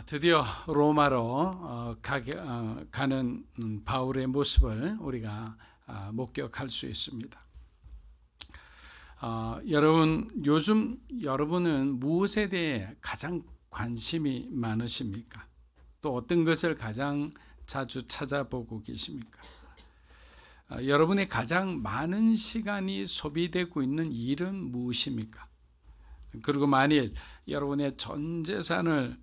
드디어 로마로 가는 바울의 모습을 우리가 목격할 수 있습니다. 요즘 여러분은 무엇에 대해 가장 관심이 많으십니까? 또 어떤 것을 가장 자주 찾아보고 계십니까? 여러분의 가장 많은 시간이 소비되고 있는 일은 무엇입니까? 그리고 만일 여러분의 전 재산과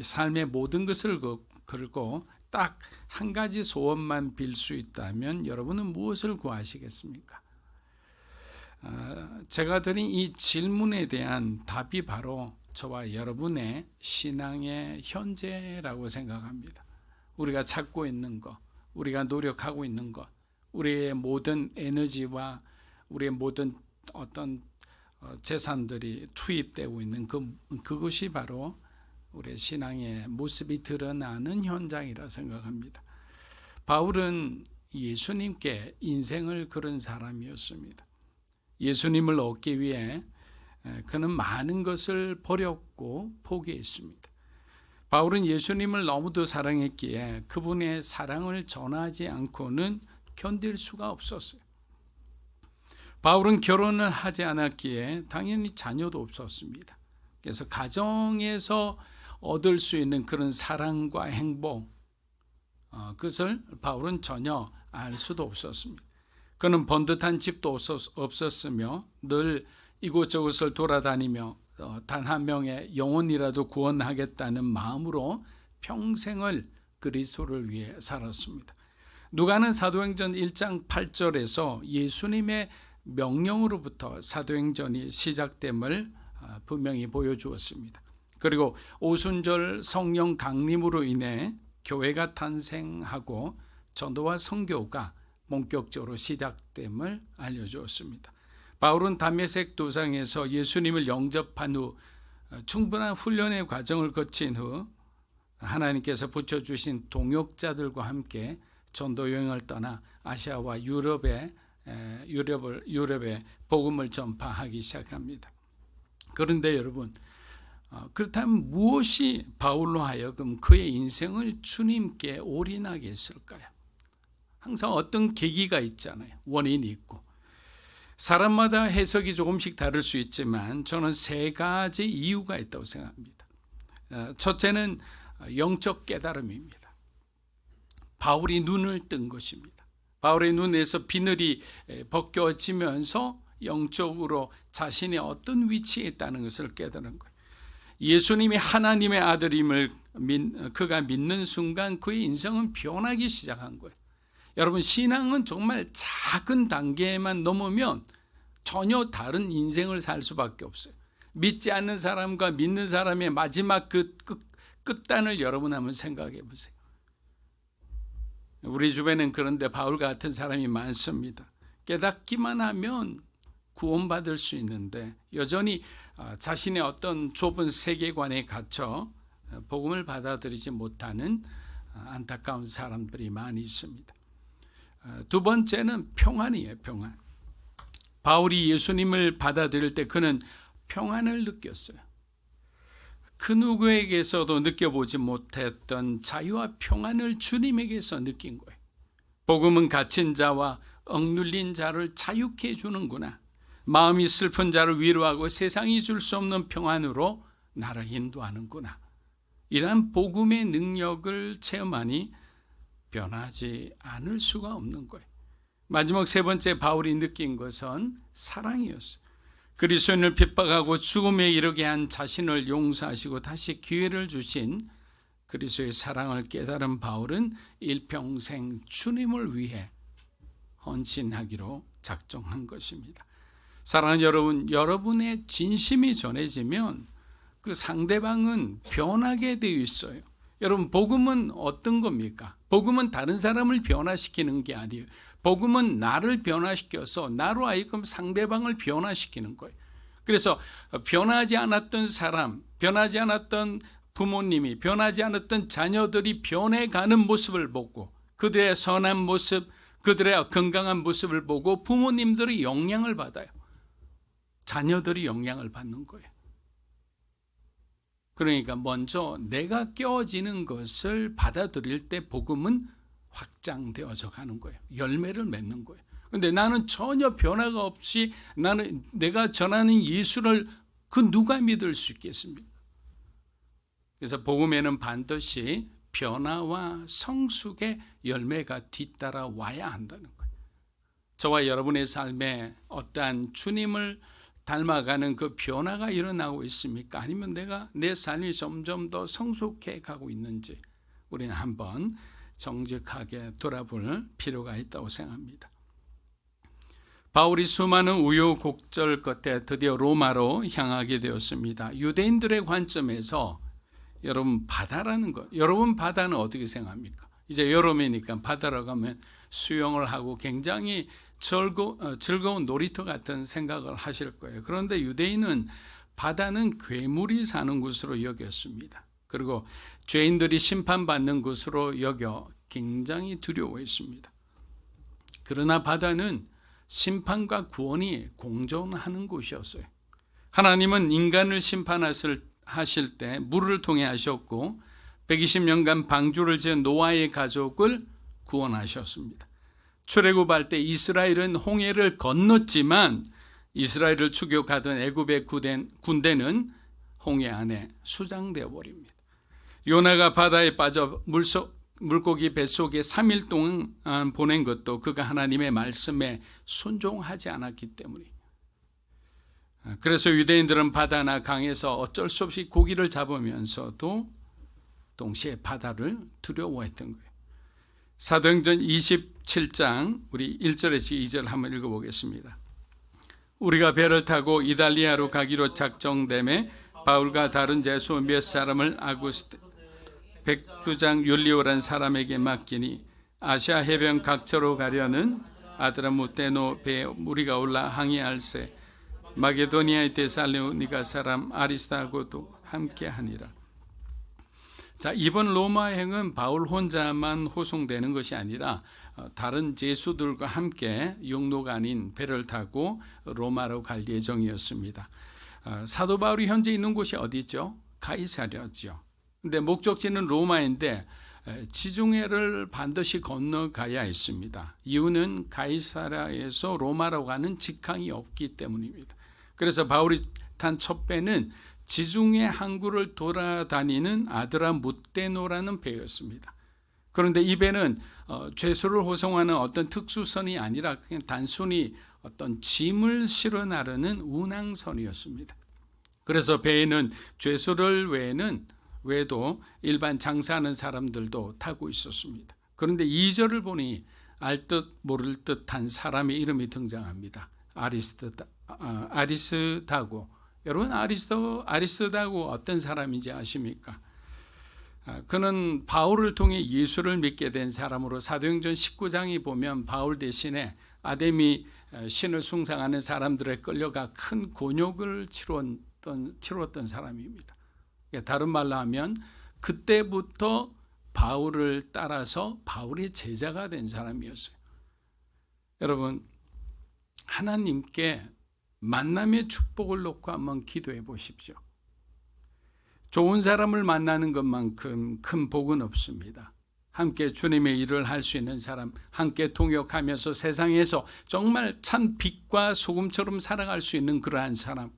삶의 모든 것을 걸고 딱 한 가지 소원만 빌 수 있다면 여러분은 무엇을 구하시겠습니까? 제가 드린 이 질문에 대한 답이 바로 저와 여러분의 신앙의 현재라고 생각합니다. 우리가 찾고 있는 것, 우리가 노력하고 있는 것, 우리의 모든 에너지와 우리의 모든 어떤 재산들이 투입되고 있는 그것이 바로 우리의 신앙의 모습이 드러나는 현장이라 생각합니다. 바울은 예수님께 인생을 걸은 사람이었습니다. 예수님을 얻기 위해 그는 많은 것을 버렸고 포기했습니다. 바울은 예수님을 너무도 사랑했기에 그분의 사랑을 전하지 않고는 견딜 수가 없었어요. 바울은 결혼을 하지 않았기에 당연히 자녀도 없었습니다. 그래서 가정에서 얻을 수 있는 그런 사랑과 행복, 그것을 바울은 전혀 알 수도 없었습니다. 그는 번듯한 집도 없었으며 늘 이곳저곳을 돌아다니며 단 한 명의 영혼이라도 구원하겠다는 마음으로 평생을 그리스도를 위해 살았습니다. 누가는 사도행전 1장 8절에서 예수님의 명령으로부터 사도행전이 시작됨을 분명히 보여주었습니다. 그리고 오순절 성령 강림으로 인해 교회가 탄생하고 전도와 선교가 본격적으로 시작됨을 알려주었습니다. 바울은 다메섹 도상에서 예수님을 영접한 후 충분한 훈련의 과정을 거친 후 하나님께서 붙여주신 동역자들과 함께 전도 여행을 떠나 아시아와 유럽에 복음을 전파하기 시작합니다. 그런데 여러분, 그렇다면 무엇이 바울로 하여금 그의 인생을 주님께 올인하게 했을까요? 항상 어떤 계기가 있잖아요. 원인이 있고. 사람마다 해석이 조금씩 다를 수 있지만 저는 세 가지 이유가 있다고 생각합니다. 첫째는 영적 깨달음입니다. 바울이 눈을 뜬 것입니다. 바울의 눈에서 비늘이 벗겨지면서 영적으로 자신이 어떤 위치에 있다는 것을 깨달은 거예요. 예수님이 하나님의 아들임을 그가 믿는 순간 그의 인생은 변하기 시작한 거예요. 여러분, 신앙은 정말 작은 단계에만 넘으면 전혀 다른 인생을 살 수밖에 없어요. 믿지 않는 사람과 믿는 사람의 마지막 끝단을 여러분 한번 생각해 보세요. 우리 주변엔 그런데 바울 같은 사람이 많습니다. 깨닫기만 하면 구원받을 수 있는데 여전히 자신의 어떤 좁은 세계관에 갇혀 복음을 받아들이지 못하는 안타까운 사람들이 많이 있습니다. 두 번째는 평안이에요. 평안. 바울이 예수님을 받아들일 때 그는 평안을 느꼈어요. 그 누구에게서도 느껴보지 못했던 자유와 평안을 주님에게서 느낀 거예요. 복음은 갇힌 자와 억눌린 자를 자유케 해주는구나. 마음이 슬픈 자를 위로하고 세상이 줄 수 없는 평안으로 나를 인도하는구나. 이러한 복음의 능력을 체험하니 변하지 않을 수가 없는 거예요. 마지막 세 번째 바울이 느낀 것은 사랑이었어요. 그리스도인을 핍박하고 죽음에 이르게 한 자신을 용서하시고 다시 기회를 주신 그리스도의 사랑을 깨달은 바울은 일평생 주님을 위해 헌신하기로 작정한 것입니다. 사랑하는 여러분, 여러분의 진심이 전해지면 그 상대방은 변하게 되어 있어요. 여러분, 복음은 어떤 겁니까? 복음은 다른 사람을 변화시키는 게 아니에요. 복음은 나를 변화시켜서 나로 하여금 상대방을 변화시키는 거예요. 그래서 변하지 않았던 사람, 변하지 않았던 부모님이, 변하지 않았던 자녀들이 변해가는 모습을 보고 그들의 선한 모습, 그들의 건강한 모습을 보고 부모님들이 영향을 받아요. 자녀들이 영향을 받는 거예요. 그러니까 먼저 내가 깨어지는 것을 받아들일 때 복음은 확장되어져 가는 거예요. 열매를 맺는 거예요. 근데 나는 전혀 변화가 없이 내가 전하는 예수를 그 누가 믿을 수 있겠습니까? 그래서 복음에는 반드시 변화와 성숙의 열매가 뒤따라 와야 한다는 거예요. 저와 여러분의 삶에 어떠한 주님을 닮아가는 그 변화가 일어나고 있습니까? 아니면 내 삶이 점점 더 성숙해 가고 있는지 우리는 한번 정직하게 돌아볼 필요가 있다고 생각합니다. 바울이 수많은 우여곡절 끝에 드디어 로마로 향하게 되었습니다. 유대인들의 관점에서 여러분 바다라는 것, 여러분 바다는 어떻게 생각합니까? 이제 여름이니까 바다로 가면 수영을 하고 굉장히 즐거운 놀이터 같은 생각을 하실 거예요. 그런데 유대인은 바다는 괴물이 사는 곳으로 여겼습니다. 그리고 죄인들이 심판받는 곳으로 여겨 굉장히 두려워했습니다. 그러나 바다는 심판과 구원이 공존하는 곳이었어요. 하나님은 인간을 심판하실 때 물을 통해 하셨고 120년간 방주를 지은 노아의 가족을 구원하셨습니다. 출애굽할 때 이스라엘은 홍해를 건넜지만 이스라엘을 추격하던 애굽의 군대는 홍해 안에 수장되어 버립니다. 요나가 바다에 빠져 물고기 뱃속에 3일 동안 보낸 것도 그가 하나님의 말씀에 순종하지 않았기 때문이에요. 그래서 유대인들은 바다나 강에서 어쩔 수 없이 고기를 잡으면서도 동시에 바다를 두려워했던 거예요. 사도행전 27장 우리 1절에서 2절 한번 읽어보겠습니다. 우리가 배를 타고 이달리아로 가기로 작정됨에 바울과 다른 제수 몇 사람을 아구스트 백부장 율리오란 사람에게 맡기니 아시아 해변 각처로 가려는 아드라무테노 배에 우리가 올라 항해할세 마게도니아의 데살로니가 사람 아리스타고도 함께하니라. 자, 이번 로마행은 바울 혼자만 호송되는 것이 아니라 다른 제수들과 함께 육로가 아닌 배를 타고 로마로 갈 예정이었습니다. 사도 바울이 현재 있는 곳이 어디죠? 가이사랴죠. 근데 목적지는 로마인데 지중해를 반드시 건너가야 했습니다. 이유는 가이사랴에서 로마로 가는 직항이 없기 때문입니다. 그래서 바울이 탄 첫 배는 지중해 항구를 돌아다니는 아드라무테노라는 배였습니다. 그런데 이 배는 죄수를 호송하는 어떤 특수선이 아니라 그냥 단순히 어떤 짐을 실어 나르는 운항선이었습니다. 그래서 배에는 죄수를 외에도 일반 장사하는 사람들도 타고 있었습니다. 그런데 2절을 보니 알 듯 모를 듯한 사람의 이름이 등장합니다. 아리스다고. 여러분 아리스다고 어떤 사람인지 아십니까? 그는 바울을 통해 예수를 믿게 된 사람으로 사도행전 19장에 보면 바울 대신에 아데미 신을 숭상하는 사람들에 끌려가 큰 곤욕을 치루었던 사람입니다. 다른 말로 하면 그때부터 바울을 따라서 바울의 제자가 된 사람이었어요. 여러분, 하나님께 만남의 축복을 놓고 한번 기도해 보십시오. 좋은 사람을 만나는 것만큼 큰 복은 없습니다. 함께 주님의 일을 할 수 있는 사람, 함께 동역하면서 세상에서 정말 참 빛과 소금처럼 살아갈 수 있는 그러한 사람,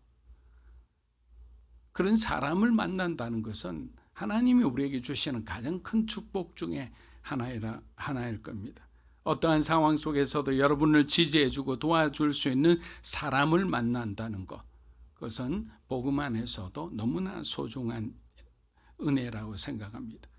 그런 사람을 만난다는 것은 하나님이 우리에게 주시는 가장 큰 축복 중에 하나일 겁니다. 어떠한 상황 속에서도 여러분을 지지해주고 도와줄 수 있는 사람을 만난다는 것, 그것은 복음 안에서도 너무나 소중한 은혜라고 생각합니다.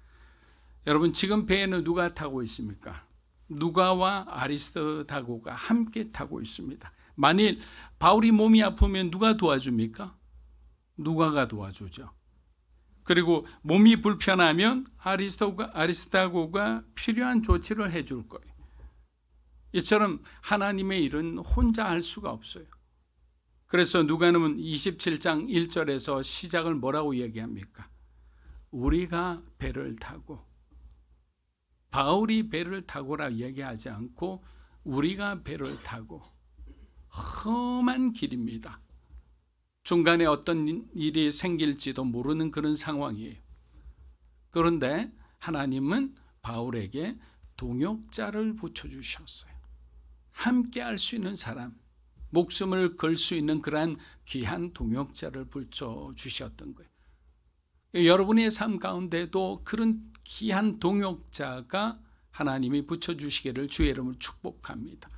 여러분, 지금 배에는 누가 타고 있습니까? 누가와 아리스타고가 함께 타고 있습니다. 만일 바울이 몸이 아프면 누가 도와줍니까? 누가가 도와주죠. 그리고 몸이 불편하면 아리스타고가 필요한 조치를 해줄 거예요. 이처럼 하나님의 일은 혼자 할 수가 없어요. 그래서 누가는 27장 1절에서 시작을 뭐라고 얘기합니까? 우리가 배를 타고, 바울이 배를 타고라 얘기하지 않고 우리가 배를 타고, 험한 길입니다. 중간에 어떤 일이 생길지도 모르는 그런 상황이에요. 그런데 하나님은 바울에게 동역자를 붙여주셨어요. 함께 할 수 있는 사람, 목숨을 걸 수 있는 그러한 귀한 동역자를 붙여주셨던 거예요. 여러분의 삶 가운데도 그런 귀한 동역자가 하나님이 붙여주시기를 주의 이름으로 축복합니다.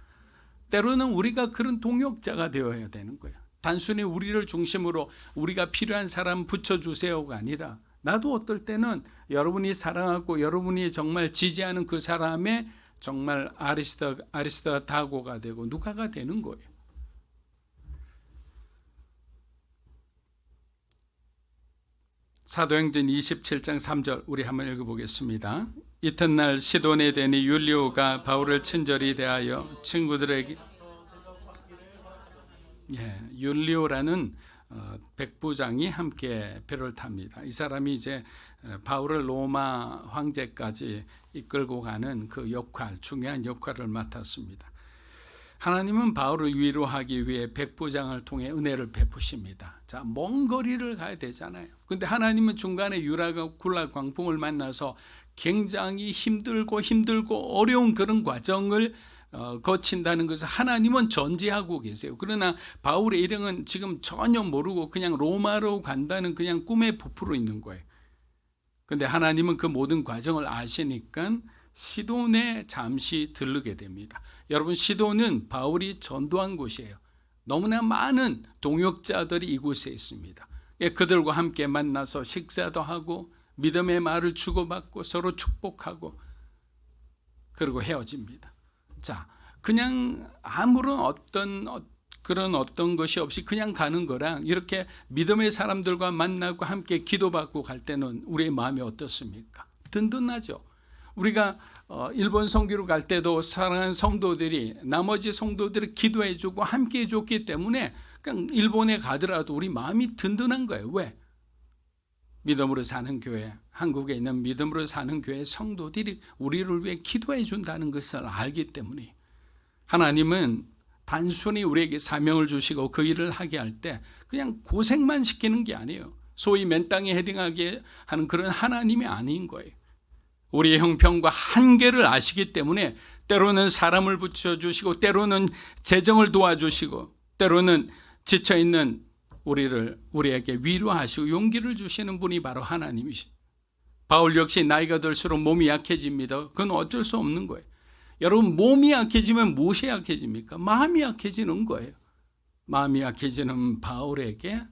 때로는 우리가 그런 동역자가 되어야 되는 거예요. 단순히 우리를 중심으로 우리가 필요한 사람 붙여주세요가 아니라 나도 어떨 때는 여러분이 사랑하고 여러분이 정말 지지하는 그 사람의 정말 아리스타고가 되고 누가가 되는 거예요. 사도행전 27장 3절 우리 한번 읽어보겠습니다. 이튿날 시돈에 대니 율리오가 바울을 친절히 대하여 친구들에게 율리오라는 백부장이 함께 배를 탑니다. 이 사람이 이제 바울을 로마 황제까지 이끌고 가는 그 역할, 중요한 역할을 맡았습니다. 하나님은 바울을 위로하기 위해 백부장을 통해 은혜를 베푸십니다. 자, 먼 거리를 가야 되잖아요. 근데 하나님은 중간에 유라가 굴라 광풍을 만나서 굉장히 힘들고 어려운 그런 과정을 거친다는 것을 하나님은 전제하고 계세요. 그러나 바울의 일행은 지금 전혀 모르고 그냥 로마로 간다는 그냥 꿈에 부풀어 있는 거예요. 근데 하나님은 그 모든 과정을 아시니까 시돈에 잠시 들르게 됩니다. 여러분, 시돈은 바울이 전도한 곳이에요. 너무나 많은 동역자들이 이곳에 있습니다. 그들과 함께 만나서 식사도 하고 믿음의 말을 주고받고 서로 축복하고 그리고 헤어집니다. 자, 그냥 아무런 어떤 것이 없이 그냥 가는 거랑 이렇게 믿음의 사람들과 만나고 함께 기도받고 갈 때는 우리의 마음이 어떻습니까? 든든하죠. 우리가 일본 선교로 갈 때도 사랑하는 성도들이 나머지 성도들을 기도해주고 함께 해줬기 때문에 그냥 일본에 가더라도 우리 마음이 든든한 거예요. 왜? 믿음으로 사는 교회, 한국에 있는 믿음으로 사는 교회 성도들이 우리를 위해 기도해 준다는 것을 알기 때문에 하나님은 단순히 우리에게 사명을 주시고 그 일을 하게 할 때 그냥 고생만 시키는 게 아니에요. 소위 맨땅에 헤딩하게 하는 그런 하나님이 아닌 거예요. 우리의 형편과 한계를 아시기 때문에 때로는 사람을 붙여주시고 때로는 재정을 도와주시고 때로는 지쳐있는 우리에게 위로하시고 용기를 주시는 분이 바로 하나님이십니다. 바울 역시 나이가 들수록 몸이 약해집니다. 그건 어쩔 수 없는 거예요. 여러분, 몸이 약해지면 무엇이 약해집니까? 마음이 약해지는 거예요. 마음이 약해지는 바울에게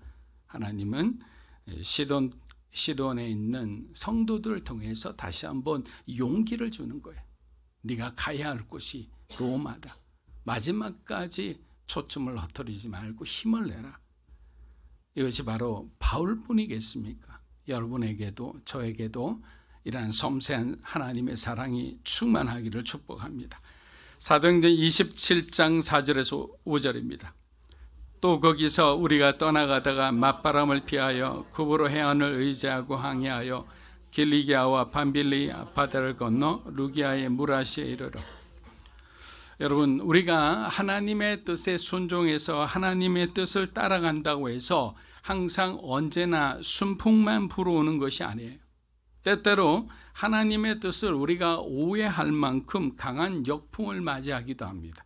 하나님은 시돈에 있는 성도들을 통해서 다시 한번 용기를 주는 거예요. 네가 가야 할 곳이 로마다. 마지막까지 초점을 흩어지지 말고 힘을 내라. 이것이 바로 바울뿐이겠습니까? 여러분에게도 저에게도 이러한 섬세한 하나님의 사랑이 충만하기를 축복합니다. 사도행전 27장 4절에서 5절입니다. 또 거기서 우리가 떠나가다가 맞바람을 피하여 구브로 해안을 의지하고 항해하여 길리기아와 밤빌리아 바다를 건너 루기아의 무라시에 이르러. 여러분, 우리가 하나님의 뜻에 순종해서 하나님의 뜻을 따라간다고 해서 항상 언제나 순풍만 불어오는 것이 아니에요. 때때로 하나님의 뜻을 우리가 오해할 만큼 강한 역풍을 맞이하기도 합니다.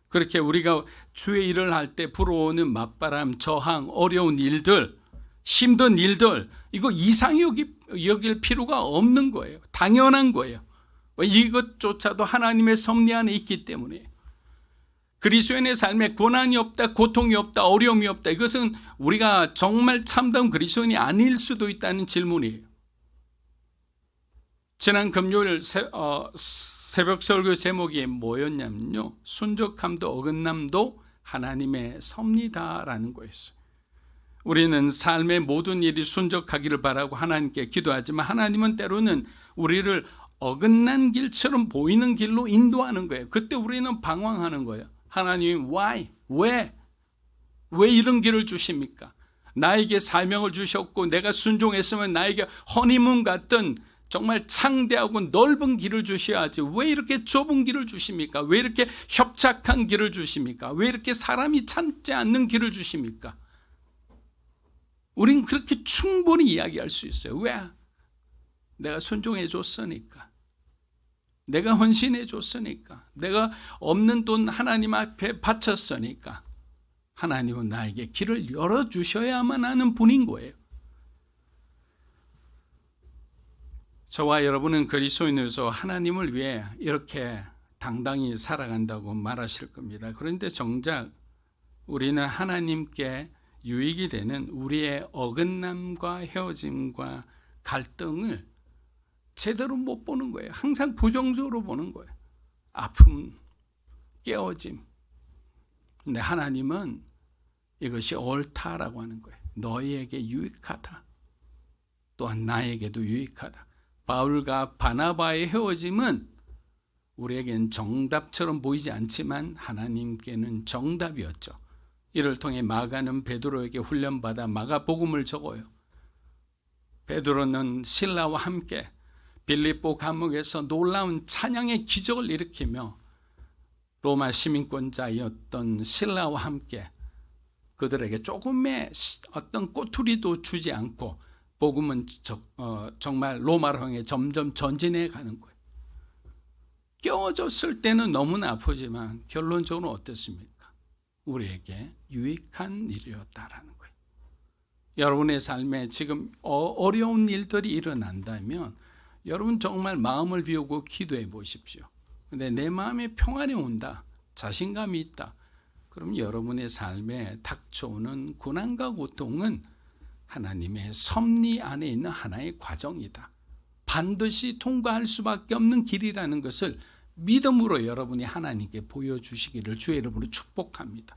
그렇게 우리가 주의 일을 할 때 불어오는 맞바람, 저항, 어려운 일들, 힘든 일들, 이거 이상히 여길 필요가 없는 거예요. 당연한 거예요. 이것조차도 하나님의 섭리 안에 있기 때문에. 그리스도인의 삶에 고난이 없다, 고통이 없다, 어려움이 없다. 이것은 우리가 정말 참다운 그리스도인이 아닐 수도 있다는 질문이에요. 지난 금요일 새벽 설교 제목이 뭐였냐면요, 순적함도 어긋남도 하나님의 섭리다라는 거였어요. 우리는 삶의 모든 일이 순적하기를 바라고 하나님께 기도하지만 하나님은 때로는 우리를 어긋난 길처럼 보이는 길로 인도하는 거예요. 그때 우리는 방황하는 거예요. 하나님, why? 왜 이런 길을 주십니까? 나에게 사명을 주셨고 내가 순종했으면 나에게 허니문 같던 정말 창대하고 넓은 길을 주셔야지 왜 이렇게 좁은 길을 주십니까? 왜 이렇게 협착한 길을 주십니까? 왜 이렇게 사람이 참지 않는 길을 주십니까? 우린 그렇게 충분히 이야기할 수 있어요. 왜? 내가 순종해 줬으니까. 내가 헌신해 줬으니까. 내가 없는 돈 하나님 앞에 바쳤으니까. 하나님은 나에게 길을 열어주셔야만 하는 분인 거예요. 저와 여러분은 그리스도인으로서 하나님을 위해 이렇게 당당히 살아간다고 말하실 겁니다. 그런데 정작 우리는 하나님께 유익이 되는 우리의 어긋남과 헤어짐과 갈등을 제대로 못 보는 거예요. 항상 부정적으로 보는 거예요. 아픔, 깨어짐. 근데 하나님은 이것이 옳다라고 하는 거예요. 너희에게 유익하다. 또한 나에게도 유익하다. 바울과 바나바의 헤어짐은 우리에겐 정답처럼 보이지 않지만 하나님께는 정답이었죠. 이를 통해 마가는 베드로에게 훈련받아 마가복음을 적어요. 베드로는 실라와 함께 빌립보 감옥에서 놀라운 찬양의 기적을 일으키며 로마 시민권자였던 실라와 함께 그들에게 조금의 어떤 꼬투리도 주지 않고 복음은 정말 로마를 향해 점점 전진해 가는 거예요. 깨어졌을 때는 너무나 아프지만 결론적으로 어떻습니까? 우리에게 유익한 일이었다라는 거예요. 여러분의 삶에 지금 어려운 일들이 일어난다면 여러분 정말 마음을 비우고 기도해 보십시오. 근데 내 마음에 평안이 온다, 자신감이 있다. 그럼 여러분의 삶에 닥쳐오는 고난과 고통은 하나님의 섭리 안에 있는 하나의 과정이다. 반드시 통과할 수밖에 없는 길이라는 것을 믿음으로 여러분이 하나님께 보여주시기를 주의 이름으로 축복합니다.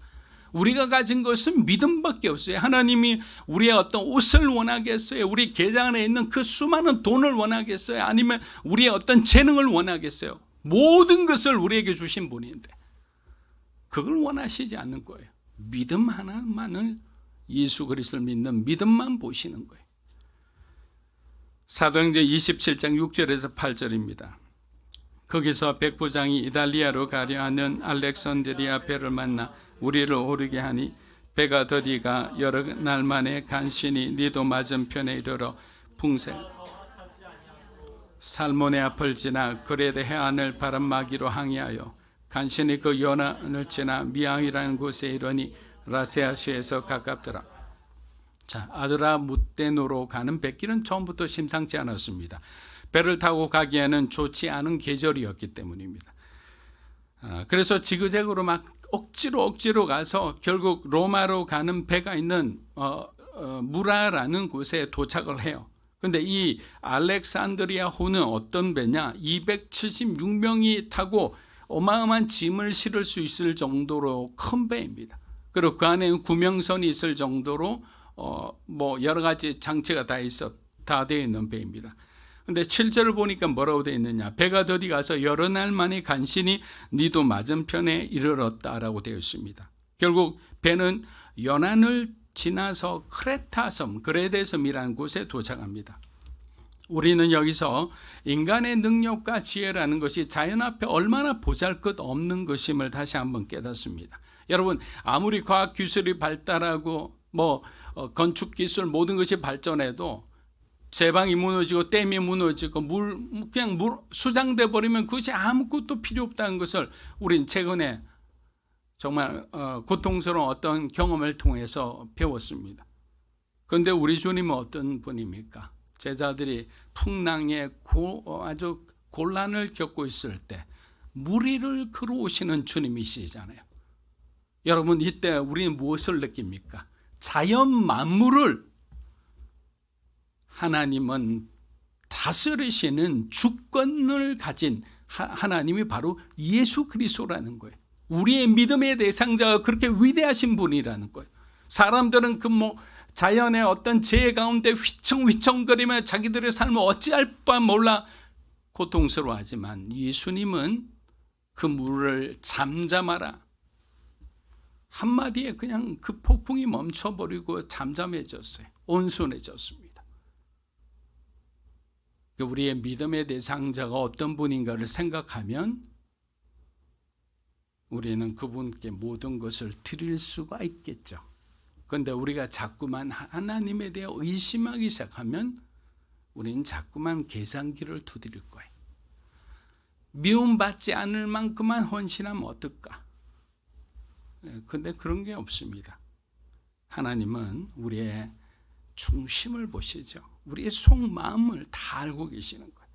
우리가 가진 것은 믿음밖에 없어요. 하나님이 우리의 어떤 옷을 원하겠어요? 우리 계좌 안에 있는 그 수많은 돈을 원하겠어요? 아니면 우리의 어떤 재능을 원하겠어요? 모든 것을 우리에게 주신 분인데 그걸 원하시지 않는 거예요. 믿음 하나만을, 예수 그리스도를 믿는 믿음만 보시는 거예요. 사도행전 27장 6절에서 8절입니다. 거기서 백부장이 이달리아로 가려 하는 알렉산드리아 배를 만나 우리를 오르게 하니 배가 더디가 여러 날 만에 간신히 니도 맞은편에 이르러 풍세 살모네 앞을 지나 그레데 해안을 바람막이로 항해하여 간신히 그 연안을 지나 미앙이라는 곳에 이르니 라세아시에서 가깝더라. 자, 아드라 무테노로 가는 뱃길은 처음부터 심상치 않았습니다. 배를 타고 가기에는 좋지 않은 계절이었기 때문입니다. 그래서 지그재그로 막 억지로 가서 결국 로마로 가는 배가 있는 무라라는 곳에 도착을 해요. 그런데 이 알렉산드리아 호는 어떤 배냐? 276명이 타고 어마어마한 짐을 실을 수 있을 정도로 큰 배입니다. 그리고 그 안에 구명선이 있을 정도로 뭐 여러 가지 장치가 다 되어 있는 배입니다. 근데 7절을 보니까 뭐라고 되어 있느냐? 배가 더디 가서 여러 날 만에 간신히 니도 맞은편에 이르렀다라고 되어 있습니다. 결국 배는 연안을 지나서 크레타 섬, 그레데 섬이라는 곳에 도착합니다. 우리는 여기서 인간의 능력과 지혜라는 것이 자연 앞에 얼마나 보잘것없는 것임을 다시 한번 깨닫습니다. 여러분, 아무리 과학 기술이 발달하고 건축 기술 모든 것이 발전해도 제방이 무너지고 댐이 무너지고 그냥 수장돼 버리면 그것이 아무것도 필요 없다는 것을 우린 최근에 정말 고통스러운 어떤 경험을 통해서 배웠습니다. 그런데 우리 주님은 어떤 분입니까? 제자들이 풍랑에 아주 곤란을 겪고 있을 때 무리를 걸어오시는 주님이시잖아요. 여러분, 이때 우리는 무엇을 느낍니까? 자연 만물을 하나님은 다스리시는 주권을 가진 하나님이 바로 예수 그리스도라는 거예요. 우리의 믿음의 대상자가 그렇게 위대하신 분이라는 거예요. 사람들은 자연의 어떤 재해 가운데 휘청휘청거리며 자기들의 삶을 어찌할 바 몰라 고통스러워하지만 예수님은 그 물을 잠잠하라 한마디에 그냥 그 폭풍이 멈춰버리고 잠잠해졌어요. 온순해졌습니다. 우리의 믿음의 대상자가 어떤 분인가를 생각하면 우리는 그분께 모든 것을 드릴 수가 있겠죠. 그런데 우리가 자꾸만 하나님에 대해 의심하기 시작하면 우리는 자꾸만 계산기를 두드릴 거예요. 미움받지 않을 만큼만 헌신하면 어떨까? 그런데 그런 게 없습니다. 하나님은 우리의 중심을 보시죠. 우리의 속마음을 다 알고 계시는 거예요.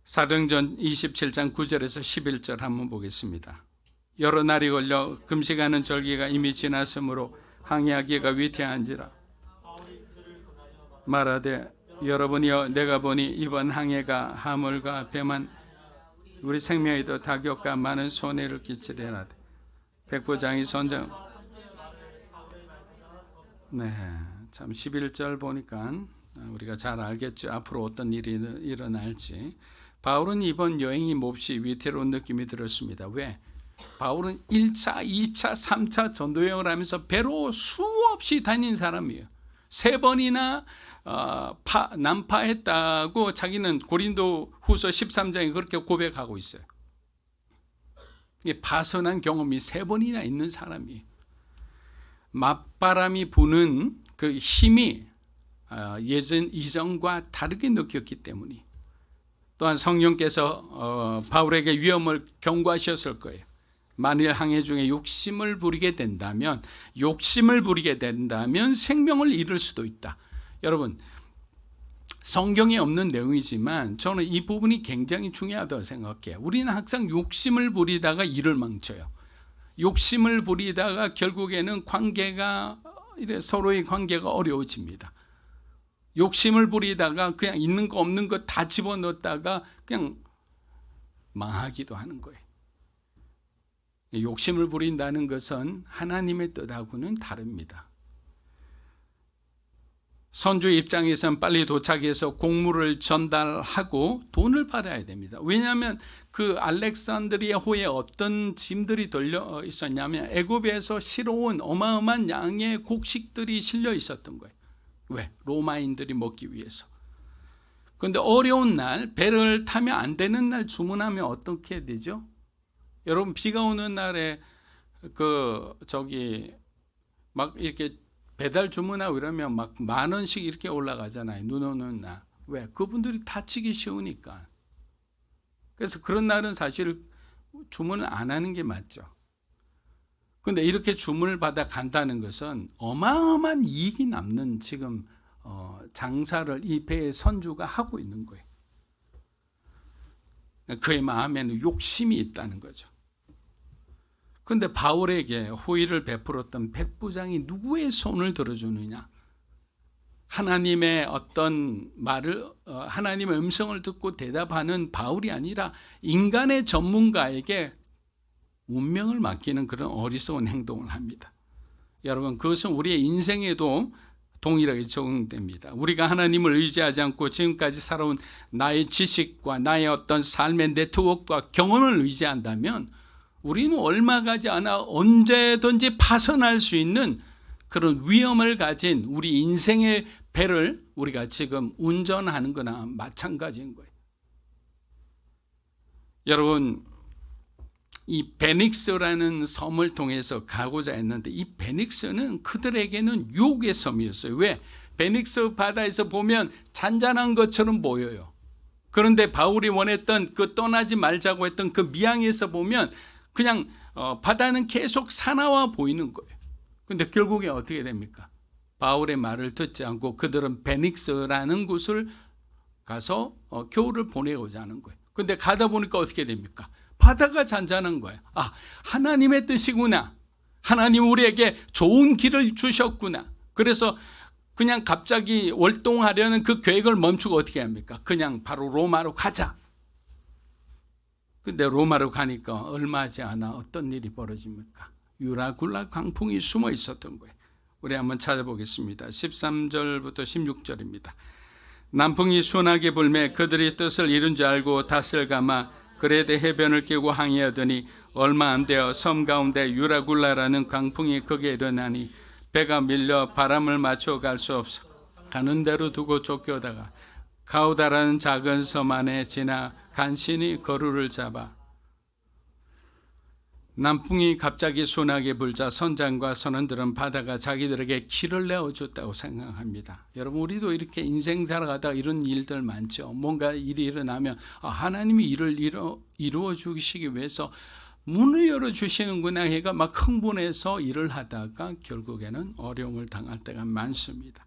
사도행전 27장 9절에서 11절 한번 보겠습니다. 여러 날이 걸려 금식하는 절기가 이미 지났으므로 항해하기가 위태한지라 말하되 여러분이여 내가 보니 이번 항해가 하물과 배만 우리 생명에도 타격과 많은 손해를 끼치리라. 백부장이 선장 참 11절 보니까 우리가 잘 알겠죠. 앞으로 어떤 일이 일어날지. 바울은 이번 여행이 몹시 위태로운 느낌이 들었습니다. 왜? 바울은 1차, 2차, 3차 전도여행을 하면서 배로 수없이 다닌 사람이에요. 3번이나 난파했다고 자기는 고린도 후서 13장에 그렇게 고백하고 있어요. 파선한 경험이 3번이나 있는 사람이에요. 맞바람이 부는 그 힘이 예전 이전과 다르게 느꼈기 때문이 또한 성령께서 바울에게 위험을 경고하셨을 거예요. 만일 항해 중에 욕심을 부리게 된다면 생명을 잃을 수도 있다. 여러분, 성경에 없는 내용이지만 저는 이 부분이 굉장히 중요하다고 생각해요. 우리는 항상 욕심을 부리다가 일을 망쳐요. 욕심을 부리다가 결국에는 서로의 관계가 어려워집니다. 욕심을 부리다가 그냥 있는 거 없는 거 다 집어넣었다가 그냥 망하기도 하는 거예요. 욕심을 부린다는 것은 하나님의 뜻하고는 다릅니다. 선주 입장에서는 빨리 도착해서 곡물을 전달하고 돈을 받아야 됩니다. 왜냐하면 그 알렉산드리아 호에 어떤 짐들이 돌려 있었냐면 애굽에서 실어온 어마어마한 양의 곡식들이 실려 있었던 거예요. 왜? 로마인들이 먹기 위해서. 그런데 어려운 날, 배를 타면 안 되는 날 주문하면 어떻게 되죠? 여러분, 비가 오는 날에 막 이렇게 배달 주문하고 이러면 막 10,000원씩 이렇게 올라가잖아요. 눈 오는 날. 왜? 그분들이 다치기 쉬우니까. 그래서 그런 날은 사실 주문을 안 하는 게 맞죠. 그런데 이렇게 주문을 받아 간다는 것은 어마어마한 이익이 남는 지금 장사를 이 배의 선주가 하고 있는 거예요. 그의 마음에는 욕심이 있다는 거죠. 그런데 바울에게 호의를 베풀었던 백부장이 누구의 손을 들어주느냐? 하나님의 어떤 말을, 하나님의 음성을 듣고 대답하는 바울이 아니라 인간의 전문가에게 운명을 맡기는 그런 어리석은 행동을 합니다. 여러분, 그것은 우리의 인생에도 동일하게 적용됩니다. 우리가 하나님을 의지하지 않고 지금까지 살아온 나의 지식과 나의 어떤 삶의 네트워크와 경험을 의지한다면 우리는 얼마 가지 않아 언제든지 파선할 수 있는 그런 위험을 가진 우리 인생의 배를 우리가 지금 운전하는 거나 마찬가지인 거예요. 여러분, 이 베닉스라는 섬을 통해서 가고자 했는데 이 베닉스는 그들에게는 유혹의 섬이었어요. 왜? 베닉스 바다에서 보면 잔잔한 것처럼 보여요. 그런데 바울이 원했던 그 떠나지 말자고 했던 그 미항에서 보면 그냥 바다는 계속 사나워 보이는 거예요. 그런데 결국에 어떻게 됩니까? 바울의 말을 듣지 않고 그들은 베닉스라는 곳을 가서 겨울을 보내고자 하는 거예요. 그런데 가다 보니까 어떻게 됩니까? 바다가 잔잔한 거예요. 아, 하나님의 뜻이구나. 하나님 우리에게 좋은 길을 주셨구나. 그래서 그냥 갑자기 월동하려는 그 계획을 멈추고 어떻게 합니까? 그냥 바로 로마로 가자. 근데 로마로 가니까 얼마 하지 않아 어떤 일이 벌어집니까? 유라굴라 광풍이 숨어 있었던 거예요. 우리 한번 찾아보겠습니다. 13절부터 16절입니다. 남풍이 순하게 불매 그들이 뜻을 이룬 줄 알고 닷을 감아 그레데 해변을 끼고 항해하더니 얼마 안 되어 섬 가운데 유라굴라라는 광풍이 거기에 일어나니 배가 밀려 바람을 맞춰 갈 수 없어 가는 대로 두고 쫓겨다가 가우다라는 작은 섬 안에 지나 간신히 거루를 잡아 남풍이 갑자기 순하게 불자 선장과 선원들은 바다가 자기들에게 길을 내어줬다고 생각합니다. 여러분, 우리도 이렇게 인생 살아가다 이런 일들 많죠. 뭔가 일이 일어나면 하나님이 일을 이루어 주시기 위해서 문을 열어주시는구나 해가 막 흥분해서 일을 하다가 결국에는 어려움을 당할 때가 많습니다.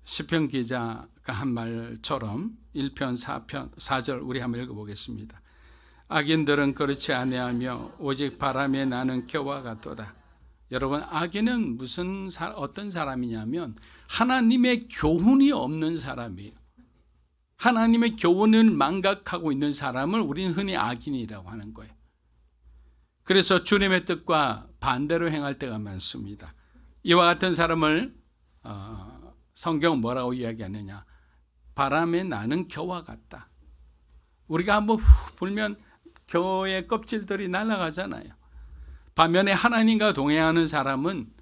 시편 기자가 한 말처럼 1편 4편 4절 우리 한번 읽어보겠습니다. 악인들은 그렇지 아니하며 오직 바람에 나는 겨와 같도다. 여러분, 악인은 어떤 사람이냐면 하나님의 교훈이 없는 사람이에요. 하나님의 교훈을 망각하고 있는 사람을 우리는 흔히 악인이라고 하는 거예요. 그래서 주님의 뜻과 반대로 행할 때가 많습니다. 이와 같은 사람을 성경은 뭐라고 이야기하느냐? 바람에 나는 겨와 같다. 우리가 한번 불면 겨의 껍질들이 날아가잖아요. 반면에 하나님과 동행하는 사람은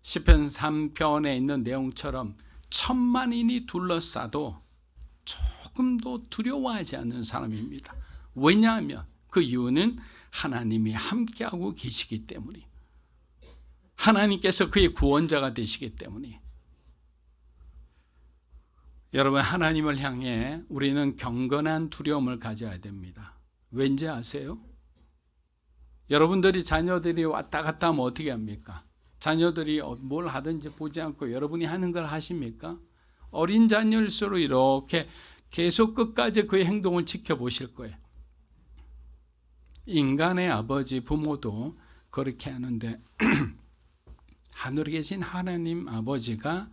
시편 3편에 있는 내용처럼 천만인이 둘러싸도 조금도 두려워하지 않는 사람입니다. 왜냐하면 그 이유는 하나님이 함께하고 계시기 때문이에요. 하나님께서 그의 구원자가 되시기 때문이에요. 여러분, 하나님을 향해 우리는 경건한 두려움을 가져야 됩니다. 왠지 아세요? 여러분들이 자녀들이 왔다 갔다 하면 어떻게 합니까? 자녀들이 뭘 하든지 보지 않고 여러분이 하는 걸 하십니까? 어린 자녀일수록 이렇게 계속 끝까지 그의 행동을 지켜보실 거예요. 인간의 아버지 부모도 그렇게 하는데 하늘에 계신 하나님 아버지가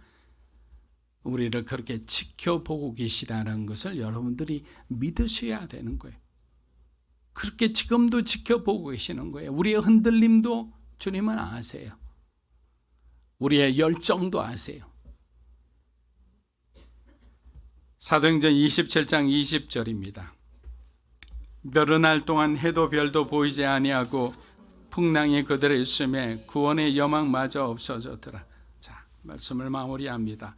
우리를 그렇게 지켜보고 계시다는 것을 여러분들이 믿으셔야 되는 거예요. 그렇게 지금도 지켜보고 계시는 거예요. 우리의 흔들림도 주님은 아세요. 우리의 열정도 아세요. 사도행전 27장 20절입니다. 여러 날 동안 해도 별도 보이지 아니하고 풍랑이 그들의 있음에 구원의 여망마저 없어졌더라. 자, 말씀을 마무리합니다.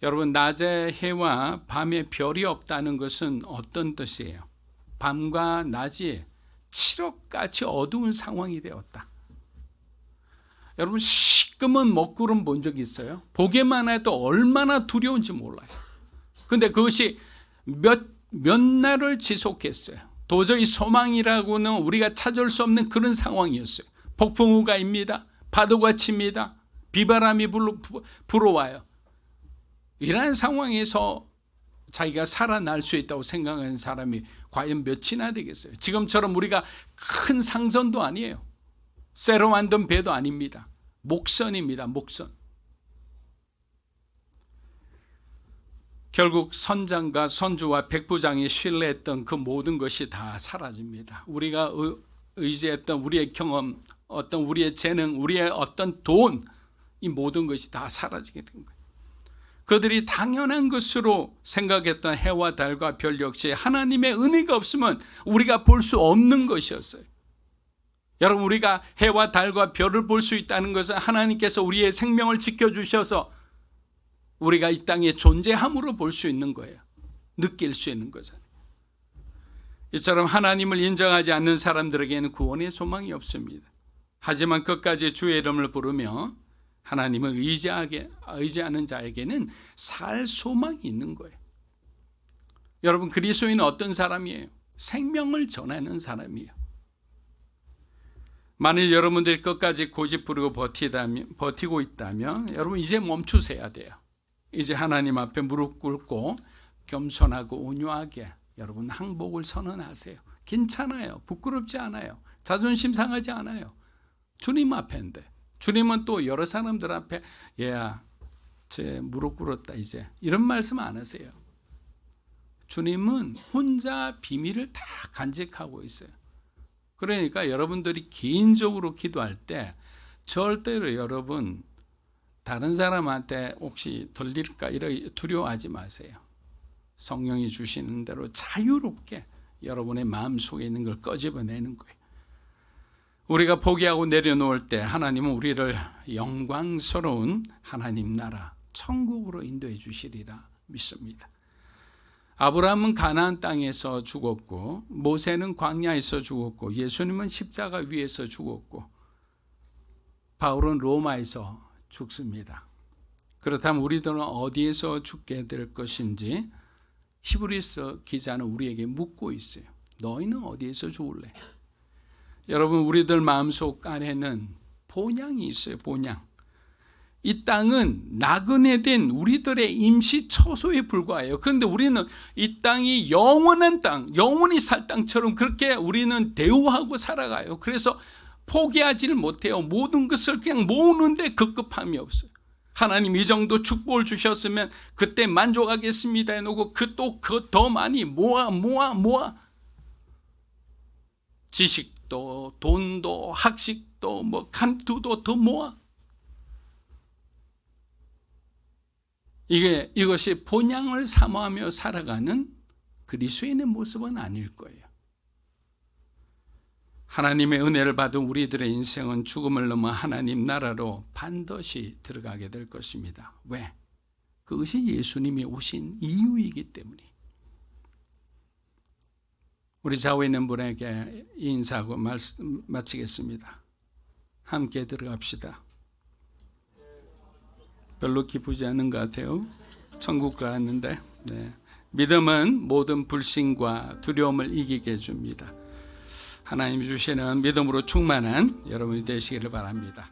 여러분, 낮에 해와 밤에 별이 없다는 것은 어떤 뜻이에요? 밤과 낮이 칠흑같이 어두운 상황이 되었다. 여러분, 시꺼먼 먹구름 본 적 있어요? 보기만 해도 얼마나 두려운지 몰라요. 근데 그것이 몇 날을 지속했어요. 도저히 소망이라고는 우리가 찾을 수 없는 그런 상황이었어요. 폭풍우가 입니다. 파도가 칩니다. 비바람이 불어와요. 이러한 상황에서 자기가 살아날 수 있다고 생각하는 사람이 과연 몇이나 되겠어요? 지금처럼 우리가 큰 상선도 아니에요. 쇠로 만든 배도 아닙니다. 목선입니다. 목선. 결국 선장과 선주와 백부장이 신뢰했던 그 모든 것이 다 사라집니다. 우리가 의지했던 우리의 경험, 어떤 우리의 재능, 우리의 어떤 돈, 이 모든 것이 다 사라지게 된 거예요. 그들이 당연한 것으로 생각했던 해와 달과 별 역시 하나님의 은혜가 없으면 우리가 볼 수 없는 것이었어요. 여러분, 우리가 해와 달과 별을 볼 수 있다는 것은 하나님께서 우리의 생명을 지켜주셔서 우리가 이 땅에 존재함으로 볼 수 있는 거예요. 느낄 수 있는 거잖아요. 이처럼 하나님을 인정하지 않는 사람들에게는 구원의 소망이 없습니다. 하지만 끝까지 주의 이름을 부르며 하나님을 의지하는 자에게는 살 소망이 있는 거예요. 여러분, 그리스도인은 어떤 사람이에요? 생명을 전하는 사람이에요. 만일 여러분들이 끝까지 고집 부리고 버티고 있다면 여러분 이제 멈추셔야 돼요. 이제 하나님 앞에 무릎 꿇고 겸손하고 온유하게 여러분 항복을 선언하세요. 괜찮아요. 부끄럽지 않아요. 자존심 상하지 않아요. 주님 앞인데 주님은 또 여러 사람들 앞에 얘야 제 무릎 꿇었다 이제 이런 말씀 안 하세요. 주님은 혼자 비밀을 다 간직하고 있어요. 그러니까 여러분들이 개인적으로 기도할 때 절대로 여러분 다른 사람한테 혹시 들릴까 이렇게 두려워하지 마세요. 성령이 주시는 대로 자유롭게 여러분의 마음속에 있는 걸 꺼집어내는 거예요. 우리가 포기하고 내려놓을 때 하나님은 우리를 영광스러운 하나님 나라 천국으로 인도해 주시리라 믿습니다. 아브라함은 가나안 땅에서 죽었고 모세는 광야에서 죽었고 예수님은 십자가 위에서 죽었고 바울은 로마에서 죽습니다. 그렇다면 우리들은 어디에서 죽게 될 것인지 히브리서 기자는 우리에게 묻고 있어요. 너희는 어디에서 죽을래? 여러분, 우리들 마음속 안에는 본향이 있어요. 본향. 이 땅은 나그네 된 우리들의 임시 처소에 불과해요. 그런데 우리는 이 땅이 영원한 땅, 영원히 살 땅처럼 그렇게 우리는 대우하고 살아가요. 그래서 포기하지를 못해요. 모든 것을 그냥 모으는데 급급함이 없어요. 하나님 이 정도 축복을 주셨으면 그때 만족하겠습니다 해놓고 그 더 많이 모아 지식도 돈도 학식도 감투도 더 모아. 이것이 본향을 사모하며 살아가는 그리스도인의 모습은 아닐 거예요. 하나님의 은혜를 받은 우리들의 인생은 죽음을 넘어 하나님 나라로 반드시 들어가게 될 것입니다. 왜? 그것이 예수님이 오신 이유이기 때문에. 우리 좌우에 있는 분에게 인사하고 마치겠습니다. 함께 들어갑시다. 별로 기쁘지 않은 것 같아요. 천국 가는데. 네. 믿음은 모든 불신과 두려움을 이기게 해줍니다. 하나님 주시는 믿음으로 충만한 여러분이 되시기를 바랍니다.